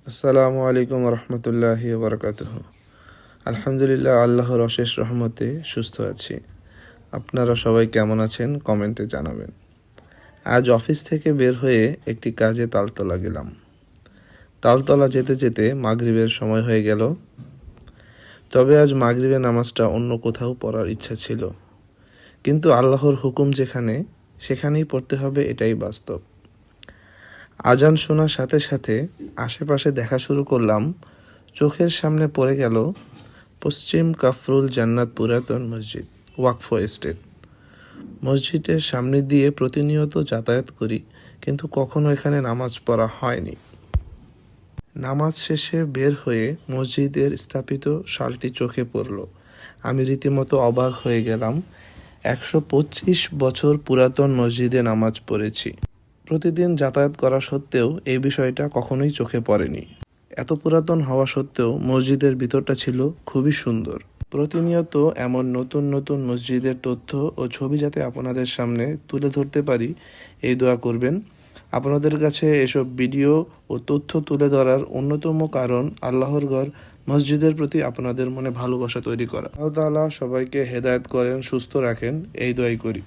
আসসালামু আলাইকুম রহমতুল্লাহি ওবরাকাতুহ। আলহামদুলিল্লাহ, আল্লাহর অশেষ রহমতে সুস্থ আছি। আপনারা সবাই কেমন আছেন কমেন্টে জানাবেন। আজ অফিস থেকে বের হয়ে একটি কাজে তালতলা গেলাম। তালতলা যেতে যেতে মাগরিবের সময় হয়ে গেল। তবে আজ মাগরিবের নামাজটা অন্য কোথাও পড়ার ইচ্ছা ছিল, কিন্তু আল্লাহর হুকুম যেখানে সেখানেই পড়তে হবে, এটাই বাস্তব। আজান শোনার সাথে সাথে আশেপাশে দেখা শুরু করলাম। চোখের সামনে পড়ে গেল পশ্চিম কাফরুল জান্নাত পুরাতন মসজিদ, ওয়াকফ এস্টেট। মসজিদের সামনে দিয়ে প্রতিনিয়ত যাতায়াত করি, কিন্তু কখনো এখানে নামাজ পড়া হয়নি। নামাজ শেষে বের হয়ে মসজিদের স্থাপিত শালটি চোখে পড়ল। আমি রীতিমতো অবাক হয়ে গেলাম। 125 বছর পুরাতন মসজিদে নামাজ পড়েছি। প্রতিদিন যাতায়াত করা সত্ত্বেও এই বিষয়টা কখনোই চোখে পড়েনি। এত পুরাতন হওয়া সত্ত্বেও মসজিদের ভিতরটা ছিল খুবই সুন্দর। প্রতিনিয়ত এমন নতুন নতুন মসজিদের তথ্য ও ছবি যাতে আপনাদের সামনে তুলে ধরতে পারি, এই দোয়া করবেন। আপনাদের কাছে এসব ভিডিও ও তথ্য তুলে ধরার অন্যতম কারণ আল্লাহর ঘর মসজিদের প্রতি আপনাদের মনে ভালোবাসা তৈরি করা। আল্লাহ তাআলা সবাইকে হেদায়েত করেন, সুস্থ রাখেন, এই দোয়াই করি।